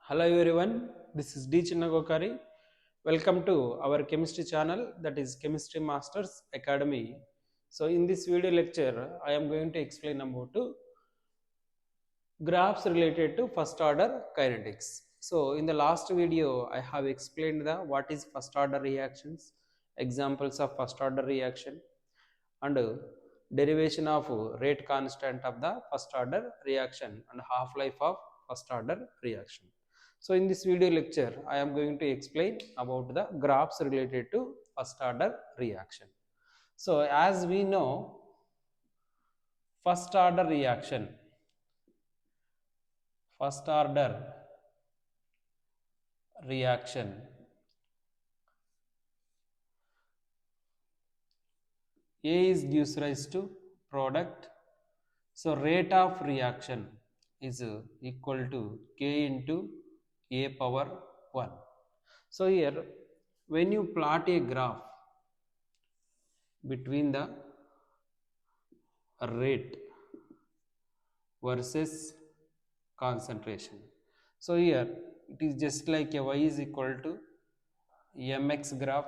Hello everyone, this is D. Chinnagokari. Welcome to our chemistry channel, that is Chemistry Masters Academy. So in this video lecture, I am going to explain about graphs related to first order kinetics. So in the last video, I have explained the what is first order reactions, examples of first order reaction, and derivation of rate constant of the first order reaction and half life of first order reaction. So in this video lecture, I am going to explain about the graphs related to first order reaction. So as we know, first order reaction, first order reaction, A is gives rise to product. So rate of reaction is equal to K into A power 1. So here when you plot a graph between the rate versus concentration. So here it is just like a y is equal to mx graph.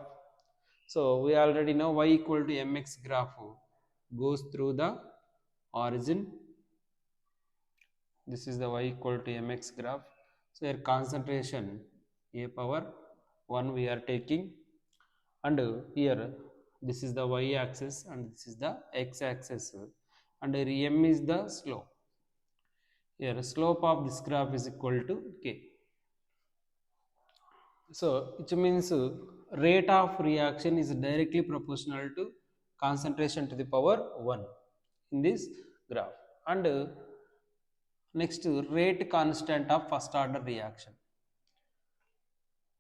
So we already know y equal to mx graph goes through the origin. This is the y equal to mx graph. So here concentration a power 1 we are taking, and here this is the y axis and this is the x axis, and here m is the slope. Here slope of this graph is equal to k. So which means rate of reaction is directly proportional to concentration to the power 1 in this graph. And next, rate constant of first order reaction.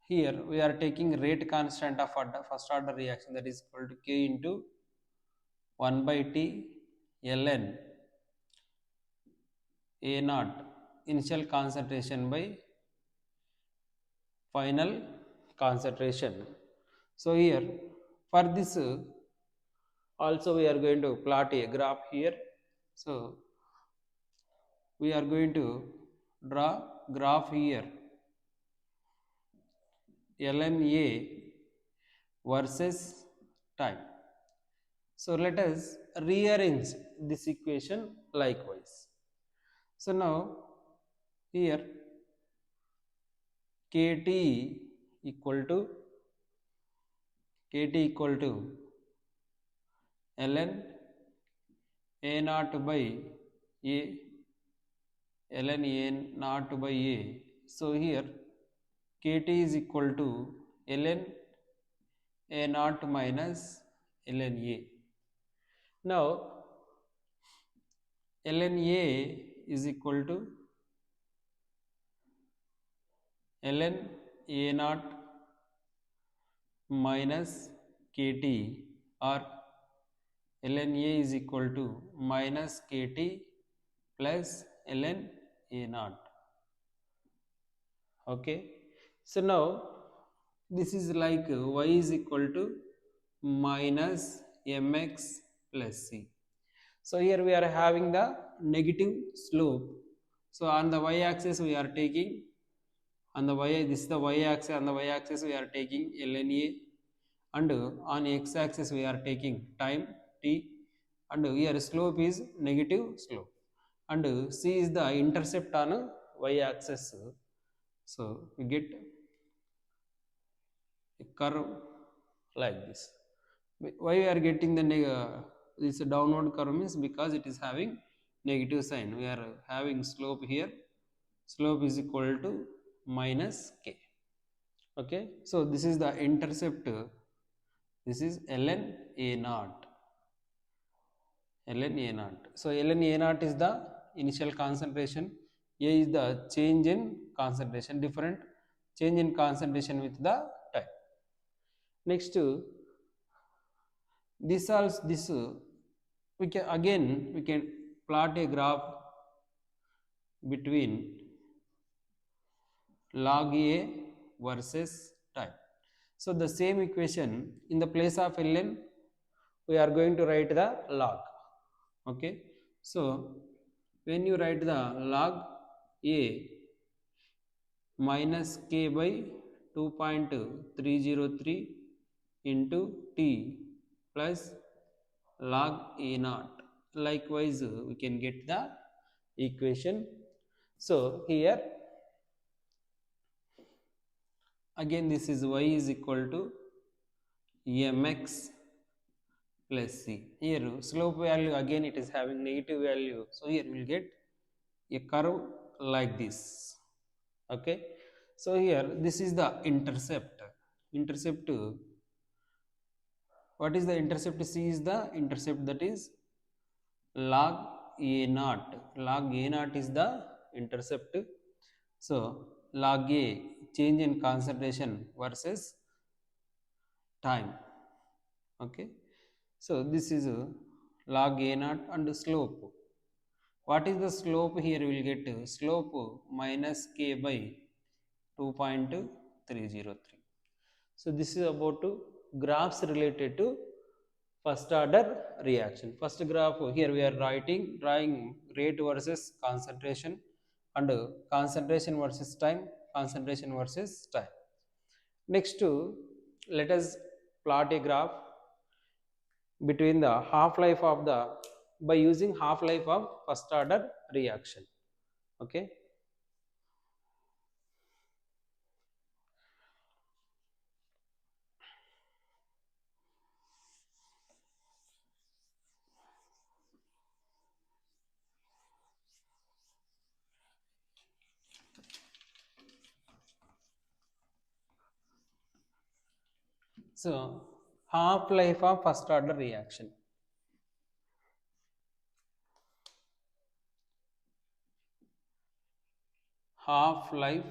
Here we are taking rate constant of first order reaction, that is equal to k into 1 by t ln a naught initial concentration by final concentration. So here for this also we are going to plot a graph here. So we are going to draw graph here ln a versus time. So let us rearrange this equation likewise. So now here kt equal to ln a naught by a ln a naught by a. So here kt is equal to ln a naught minus ln a. Now ln a is equal to ln a naught minus kt, or ln a is equal to minus kt plus ln a naught. Okay, so now this is like y is equal to minus mx plus c. So here we are having the negative slope. So on the y axis we are taking, on the y, this is the y axis, on the y axis we are taking ln a, and on x axis we are taking time t, and here slope is negative slope, and c is the intercept on y axis. So we get a curve like this. Why we are getting the this downward curve means because it is having negative sign. We are having slope here, slope is equal to minus k. Okay, so this is the intercept, this is ln a naught, ln a naught. So ln a naught is the initial concentration, a is the change in concentration, different change in concentration with the time. Next, this also, this we can again we can plot a graph between log a versus time. So the same equation, in the place of ln we are going to write the log. Okay, so when you write the log a, minus k by 2.303 into t plus log a naught. Likewise, we can get the equation. So here again this is y is equal to mx plus c. Here slope value again it is having negative value, so here we will get a curve like this. Okay, so here this is the intercept. What is the intercept? C is the intercept, that is log a naught. Log a naught is the intercept. So log a, change in concentration versus time. Okay, so this is log a naught. And slope, what is the slope? Here we will get slope minus k by 2.303. So this is about graphs related to first order reaction. First graph, here we are drawing rate versus concentration, and concentration versus time, concentration versus time. Next, let us plot a graph between the half life of the, by using half life of first order reaction. Okay, so half life of first order reaction. Half life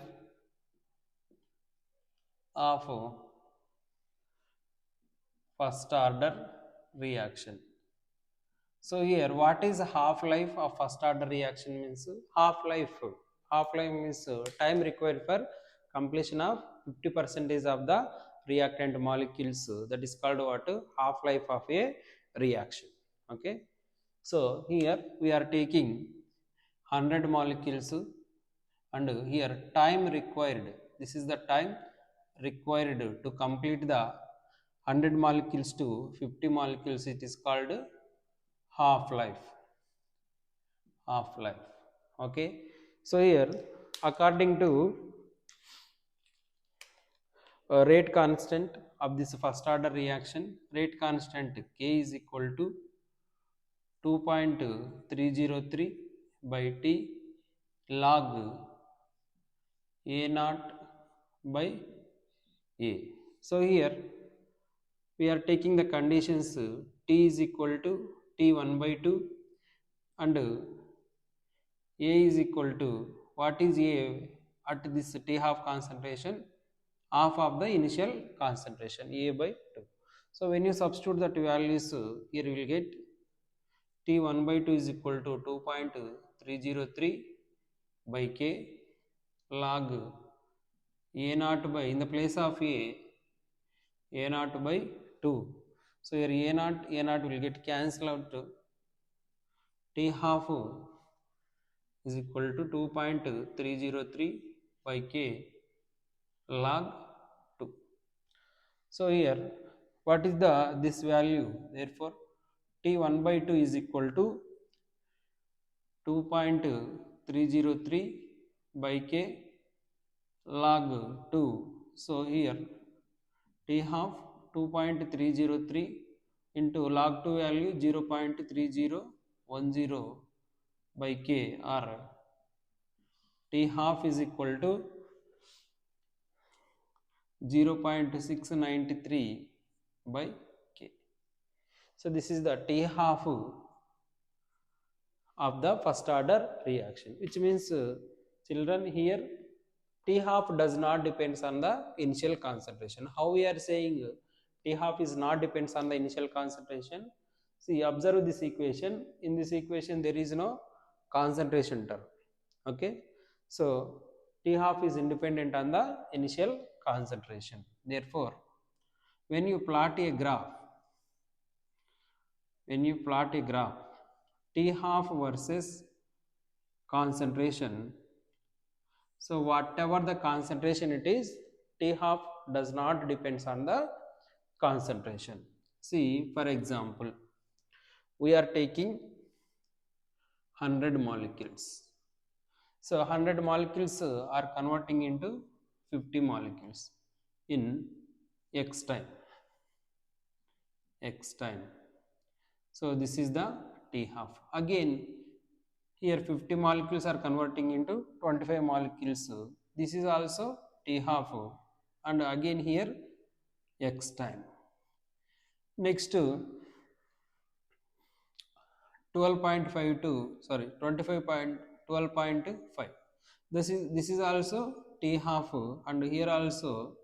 of first order reaction. So here what is half life of first order reaction means? Half life means time required for completion of 50 percentage of the reactant molecules, that is called what? Half life of a reaction. Okay, so here we are taking 100 molecules, and here time required, this is the time required to complete the 100 molecules to 50 molecules, it is called half life. Okay, so here according to rate constant of this first order reaction, rate constant k is equal to 2.303 by t log a naught by a. So here we are taking the conditions, t is equal to t1 by 2, and a is equal to, what is a at this t half concentration? Half of the initial concentration, a by 2. So when you substitute that values, here you will get t1 by 2 is equal to 2.303 by k log a naught by, in the place of a naught by 2. So here a naught will get cancelled out. T half is equal to 2.303 by k log 2. So here what is the this value? Therefore t1 by 2 is equal to 2.303 by k log 2. So here t half 2.303 into log 2 value 0.3010 by k, or t half is equal to 0.693 by k. So this is the t half of the first order reaction, which means children, here t half does not depends on the initial concentration. How we are saying t half is not depends on the initial concentration? See, observe this equation. In this equation there is no concentration term. Okay, so t half is independent on the initial concentration. Therefore when you plot a graph, t half versus concentration, So whatever the concentration it is, T half does not depends on the concentration. See, for example, we are taking 100 molecules. So 100 molecules are converting into 50 molecules in x time. X time. So this is the T half. Again, here 50 molecules are converting into 25 molecules. This is also T half, and again here X time. Next 12.5 to, sorry, 25.12.5. This is also T half, and here also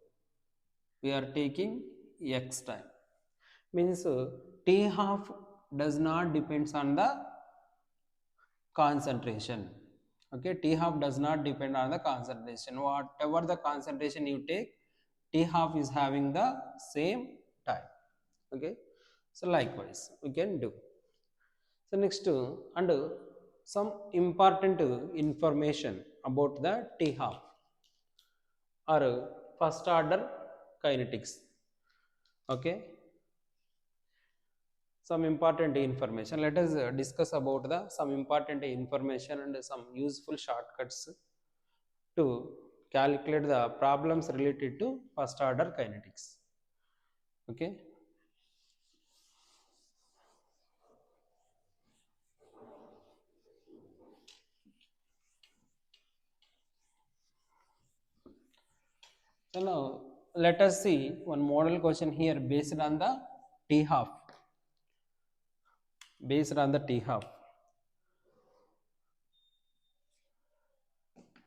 we are taking X time. Means T half does not depends on the concentration. Okay, T half does not depend on the concentration. Whatever the concentration you take, T half is having the same time. Okay, so likewise we can do. So next, and some important information about the T half or first order kinetics. Okay, some important information. Let us discuss about the some important information and some useful shortcuts to calculate the problems related to first order kinetics. Okay, so now let us see one model question here based on the T half. Based on the T half.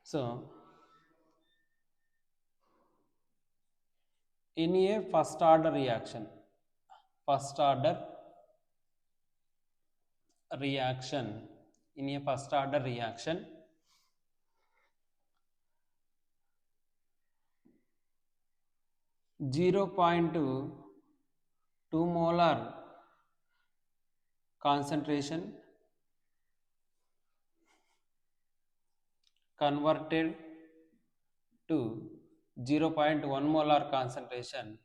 So in a first order reaction, first order reaction, in a first order reaction, 0.2 molar concentration converted to 0.1 molar concentration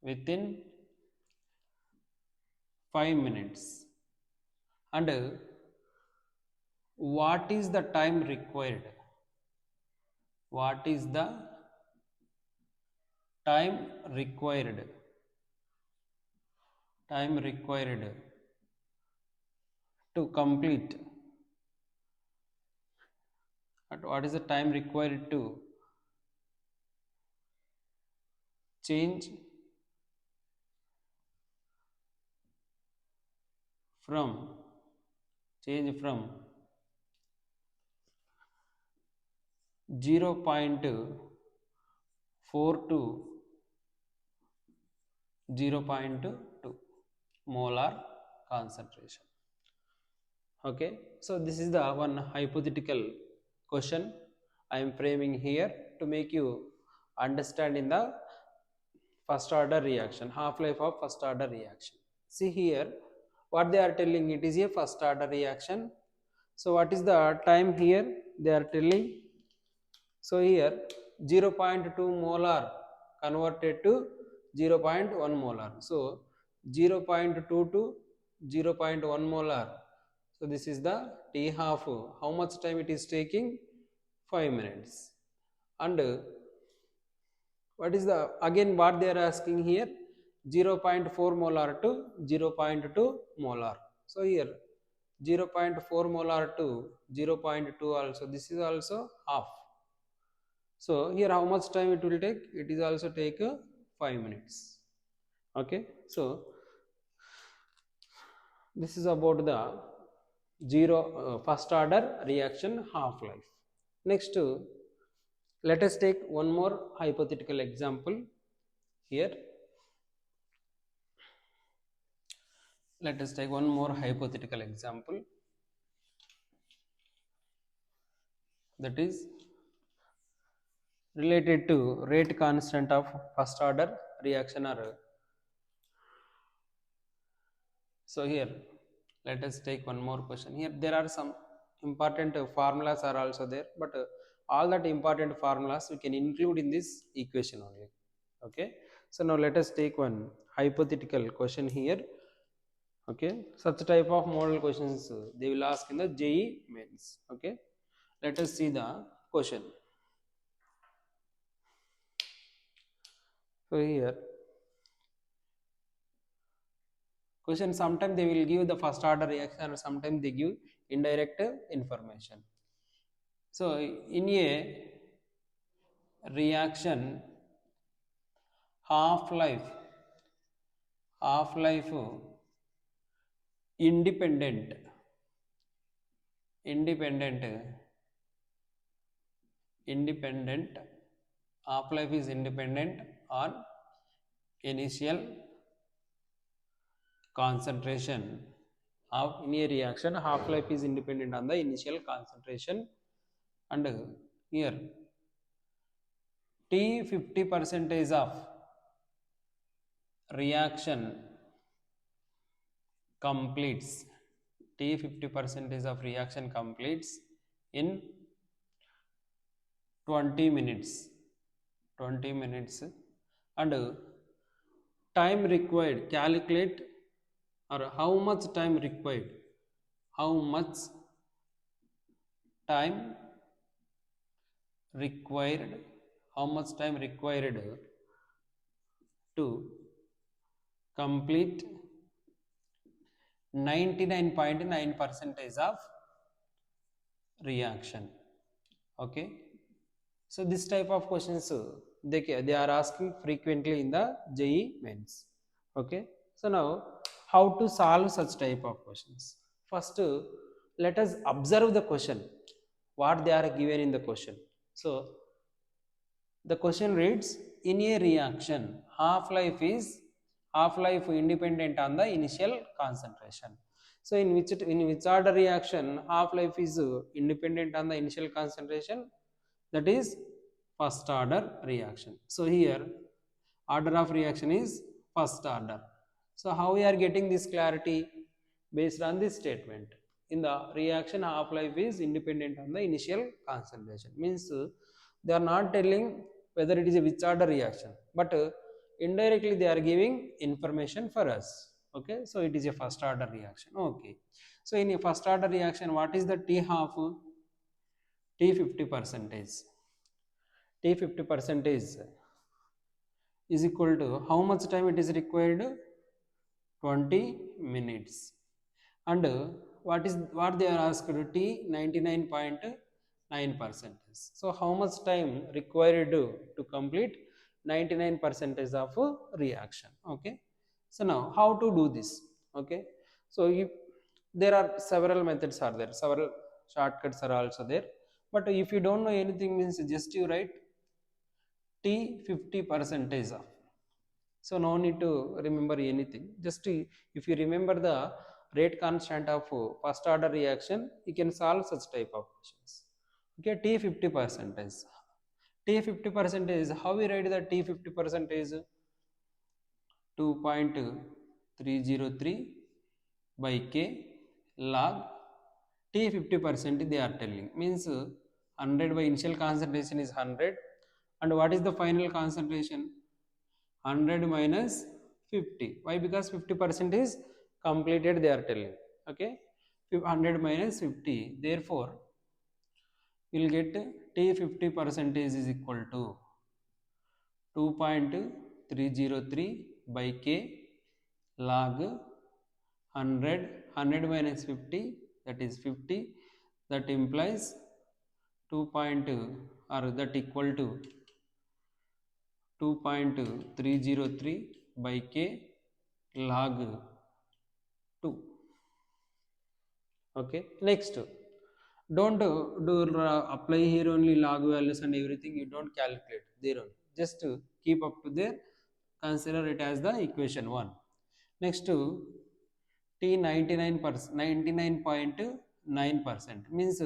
within 5 minutes. And what is the time required? What is the time required? Time required to complete. And what is the time required to change from 0.4 to 0.2 molar concentration. Okay, so this is the one hypothetical question I am framing here to make you understand in the first order reaction, half life of first order reaction. See here what they are telling, it is a first order reaction. So what is the time here they are telling? So here 0.2 molar converted to 0.1 molar. So 0.2 to 0.1 molar. So this is the T half. How much time it is taking? 5 minutes. And what is the, again what they are asking here? 0.4 molar to 0.2 molar. So here 0.4 molar to 0.2 also, this is also half. So here how much time it will take? It is also take 5 minutes. Okay, so this is about the first order reaction half life. Next, let us take one more hypothetical example here. Let us take one more hypothetical example, that is related to rate constant of first order reaction or. So here let us take one more question. Here there are some important formulas are also there, but all that important formulas we can include in this equation only. Okay, so now let us take one hypothetical question here. Okay, such type of model questions they will ask in the JE mains. Okay, let us see the question. So here question, sometimes they will give the first order reaction, or sometimes they give indirect information. So in a reaction, half life independent independent independent half life is independent on initial concentration of, in a reaction half life is independent on the initial concentration, and here T 50 percentage of reaction completes, T 50 percentage of reaction completes in 20 minutes, 20 minutes, and time required, calculate, or how much time required, how much time required, how much time required to complete 99.9 percentage of reaction. Okay, so this type of questions they are asking frequently in the JE mains. Okay, so now how to solve such type of questions? First, let us observe the question, what they are given in the question. So the question reads, in a reaction, half life independent on the initial concentration. So in which order reaction half life is independent on the initial concentration? That is first order reaction. So here order of reaction is first order. So how we are getting this clarity? Based on this statement, in the reaction half life is independent on the initial concentration, means they are not telling whether it is a which order reaction, but indirectly they are giving information for us. Okay, so it is a first order reaction. Okay, so in a first order reaction, what is the T half? T 50 percentage, T 50 percentage is equal to how much time it is required? 20 minutes. And what they are asked? T 99.9 percentage. So how much time required to complete 99 percentage of reaction? Okay, so now how to do this? Okay, so if there are several methods are there, several shortcuts are also there, but if you don't know anything, means just you write T 50 percentage of. So no need to remember anything, just if you remember the rate constant of first order reaction, you can solve such type of questions. Okay, T 50 percentage, T 50 percentage, how we write the T 50 percentage? 2.303 by K log T 50 percent they are telling, means 100 by initial concentration is 100, and what is the final concentration? 100 minus 50. Why? Because 50% is completed they are telling. Okay, 100 minus 50, therefore you will get T 50 percentage is equal to 2.303 by K log 100 minus 50, that is 50, that implies 2 point, or that equal to 2.303 by K log 2. Okay, next, don't apply here only log values and everything, you don't calculate there only, just keep up to there, consider it as the equation 1. Next, T 99%, 99.9% means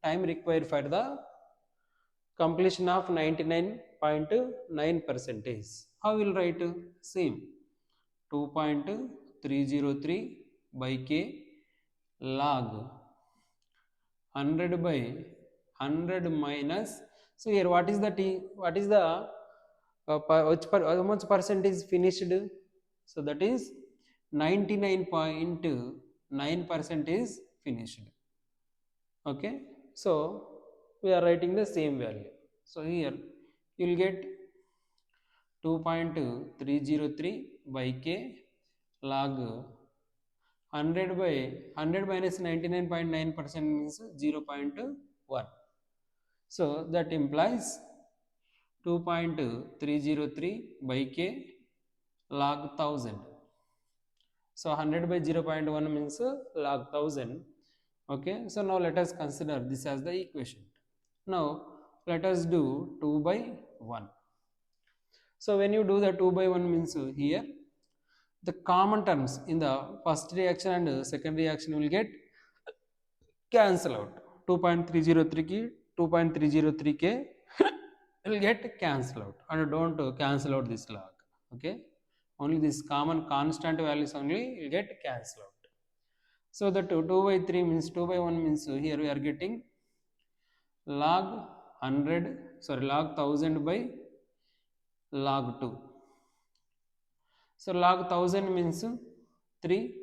time required for the completion of 99.9 percentage. How will write? Same, 2.303 by K log 100 by 100 minus, so here what is the t, what is the how much percent is finished, so that is 99.9% is finished. Okay, so we are writing the same value. So here you will get 2.303 by k log 100 by 100 minus 99.9% means 0.1. So that implies 2.303 by k log 1000. So 100 by 0.1 means log 1000. Okay, so now let us consider this as the equation. Now let us do 2 by 1. So when you do the 2 by 1 means here the common terms in the first reaction and second reaction will get cancel out. 2.303 k 2.303 k will get cancel out, and don't cancel out this log. Okay, only this common constant values only will get cancel out. So the 2 by 3 means 2 by 1 means here we are getting log 100, sorry, log 1000 by log 2. So log 1000 means 3,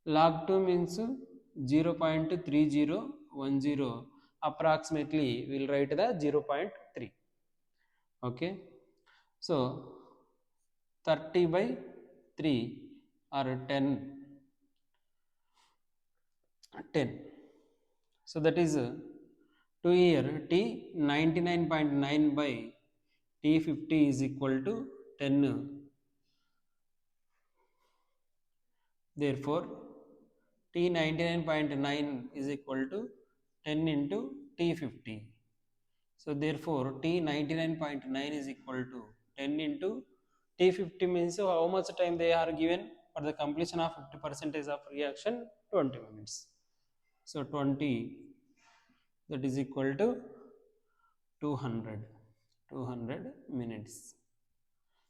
log 2 means 0.3010, approximately we will write the 0.3. Okay, so 30 by 3 or 10, 10. So that is 2 here t 99.9 by t 50 is equal to 10. Therefore t 99.9 is equal to 10 into t 50. So therefore t 99.9 is equal to 10 into t 50 means how much time they are given for the completion of 50% of reaction, 20 minutes. So 20, that is equal to 200 minutes.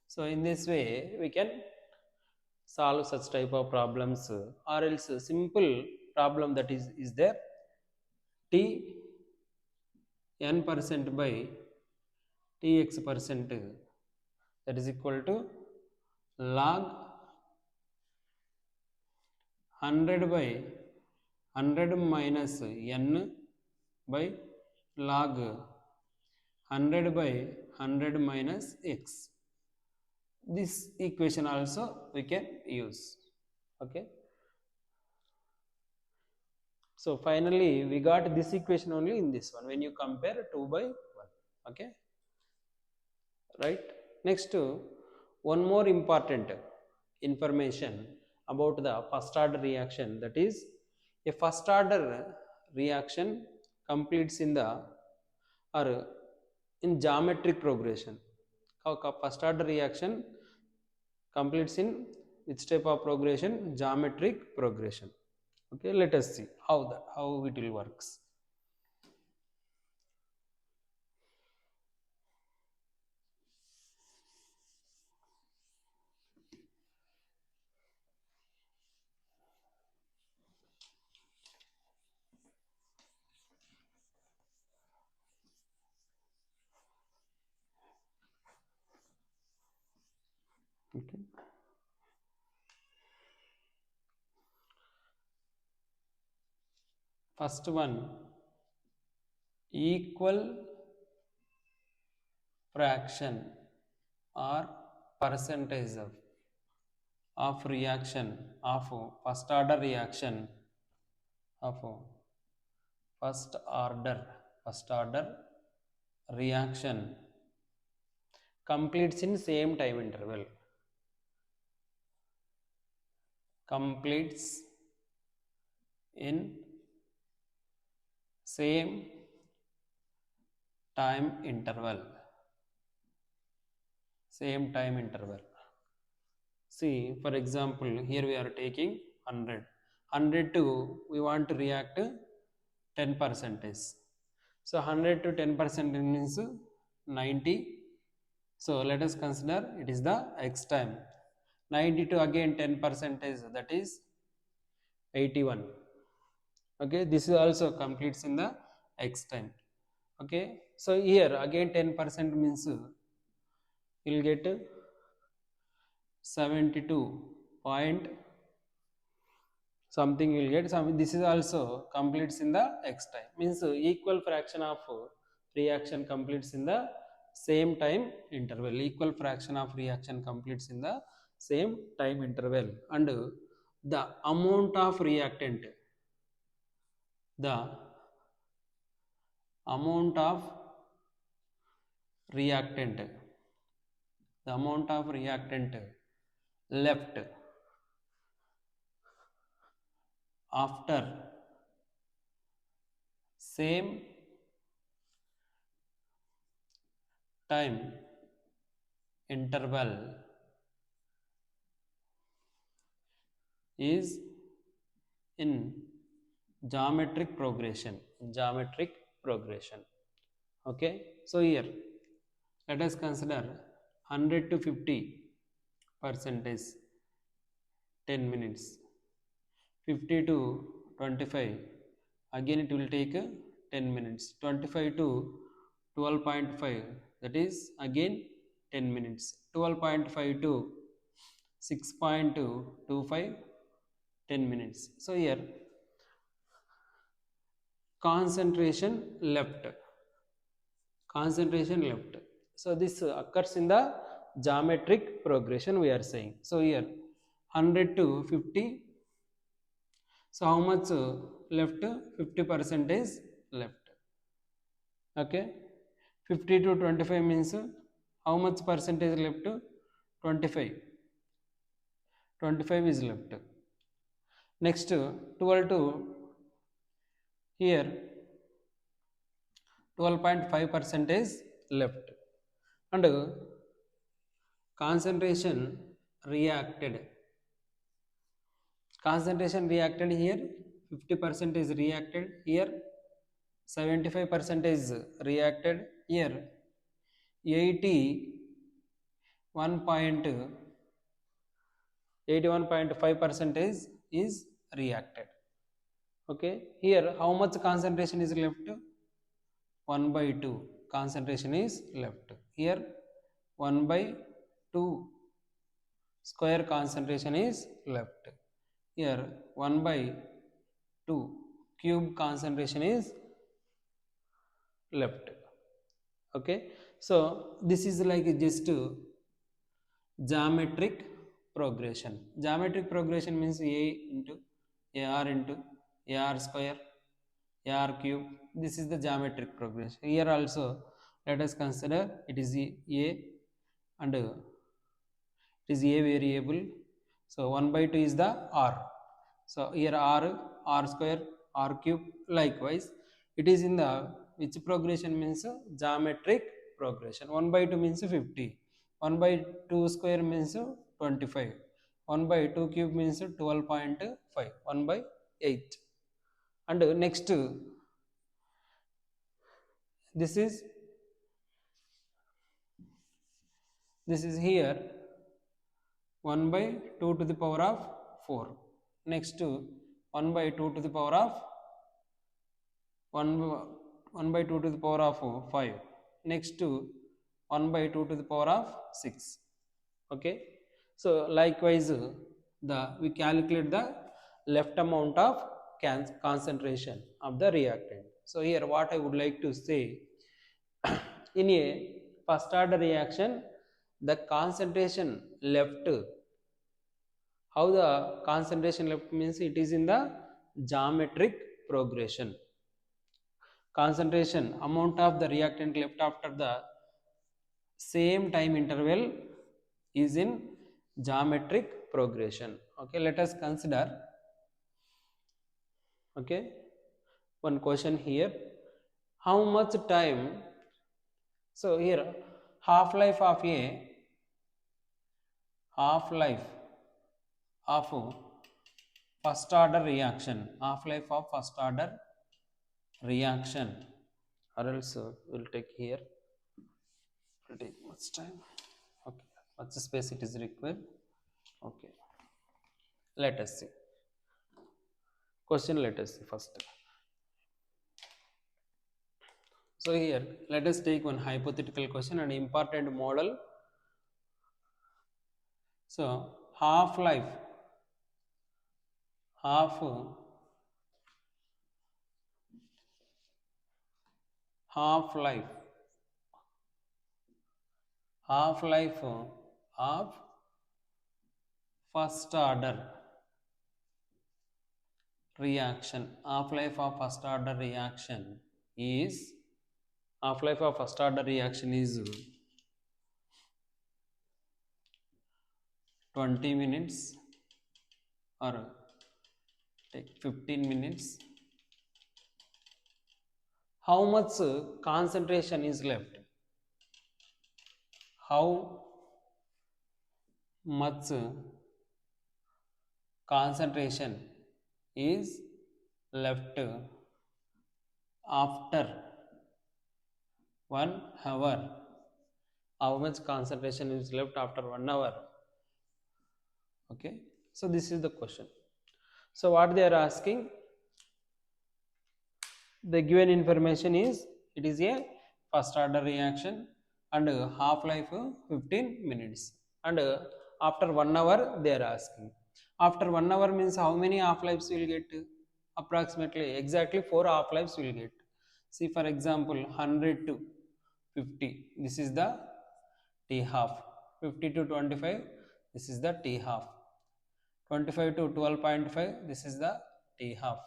So in this way we can solve such type of problems, or else a simple problem that is there, t n percent by tx percent, that is equal to log 100 by 100 minus n by log 100 by 100 minus x. This equation also we can use. Okay, so finally we got this equation only in this one when you compare 2 by 1. Okay, right. Next, one more important information about the first order reaction, that is a first order reaction completes in the or in geometric progression. First order reaction completes in which type of progression? Geometric progression. Okay, let us see how it will works. Okay, first one, equal fraction or percentage of reaction of first order reaction of first order reaction completes in same time interval, completes in same time interval, same time interval. See, for example, here we are taking 100 to we want to react 10 percentage. So 100 to 10 percent means 90. So let us consider it is the x time. 90 to again 10 percentage, that is 81. Okay, this is also completes in the x time. Okay, so here again 10% means you'll get 72 point something, you'll get some. This is also completes in the x time, means equal fraction of reaction completes in the same time interval. Equal fraction of reaction completes in the same time interval, and the amount of reactant, the amount of reactant, the amount of reactant left after same time interval is in geometric progression. Geometric progression. Okay, so here let us consider 100 to 50 percentage 10 minutes, 50 to 25 again it will take 10 minutes, 25 to 12.5 that is again 10 minutes, 12.5 to 6.25 10 minutes. So here concentration left, concentration left. So this occurs in the geometric progression we are saying. So here 100 to 50, so how much left? 50% is left. Okay, 50 to 25 means how much percentage left? 25, 25 is left. Next 12 to here 12.5% is left, and concentration reacted, concentration reacted here 50% is reacted, here 75% is reacted, here 81.5% is reacted. Okay, here how much concentration is left? 1 by 2 concentration is left. Here 1 by 2 square concentration is left. Here 1 by 2 cube concentration is left. Okay, so this is like just geometric progression. Geometric progression means a into ar square, ar cube. This is the geometric progression. Here also let us consider it is a, and it is a variable, so 1 by 2 is the r. So here r square, r cube, likewise it is in the which progression means geometric progression. 1 by 2 means 50, 1 by 2 square means 25, 1 by 2 cube means 12.5, 1 by 8. And next this is here 1 by 2 to the power of 4. Next 1 by 2 to the power of 1, 1 by 2 to the power of 5. Next 1 by 2 to the power of 6. Okay, so likewise the we calculate the left amount of concentration of the reactant. So here what I would like to say, in a first order reaction the concentration left, how the concentration left means it is in the geometric progression. Concentration amount of the reactant left after the same time interval is in geometric progression. Okay, let us consider, okay, one question here, how much time, so here half life of a, half life of first order reaction, half life of first order reaction, or else we'll take here pretty much time. Okay, much space it is required. Okay, let us see. question, let us see first. So here let us take one hypothetical question and important model. So half life, half half life, half life of first order reaction, half life of first order reaction is, half life of first order reaction is 20 minutes or take 15 minutes. How much concentration is left? How much concentration is left after 1 hour? How much concentration is left after 1 hour? Okay, so this is the question. So what they are asking, the given information is it is a first order reaction and half life 15 minutes, and after 1 hour they are asking. After 1 hour means how many half lives will get? Approximately exactly 4 half lives will get. See, for example, 100 to 50, this is the t half. 50 to 25, this is the t half. 25 to 12.5, this is the t half.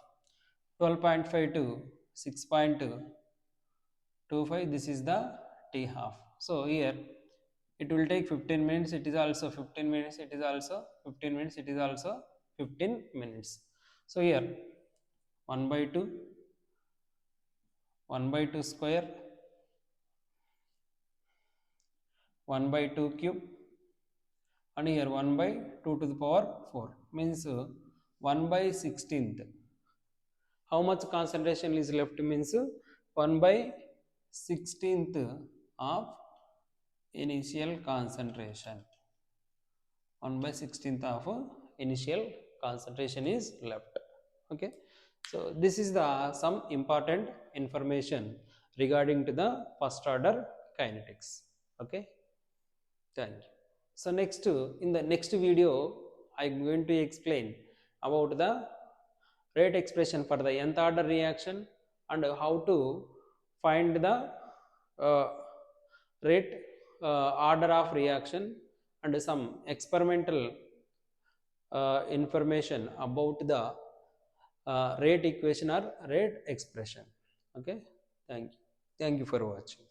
12.5 to 6.25, this is the t half. So here it will take 15 minutes, it is also 15 minutes, it is also 15 minutes, it is also 15 minutes. So here 1 by 2, 1 by 2 square, 1 by 2 cube, and here 1 by 2 to the power 4 means 1 by 16th. How much concentration is left means 1 by 16th of initial concentration. 1 by 16th of initial concentration is left. Okay, so this is the some important information regarding to the first order kinetics. Okay, thank you. So next, in the next video I am going to explain about the rate expression for the nth order reaction and how to find the uh, rate order of reaction and some experimental information about the rate equation or rate expression. Okay, thank you for watching.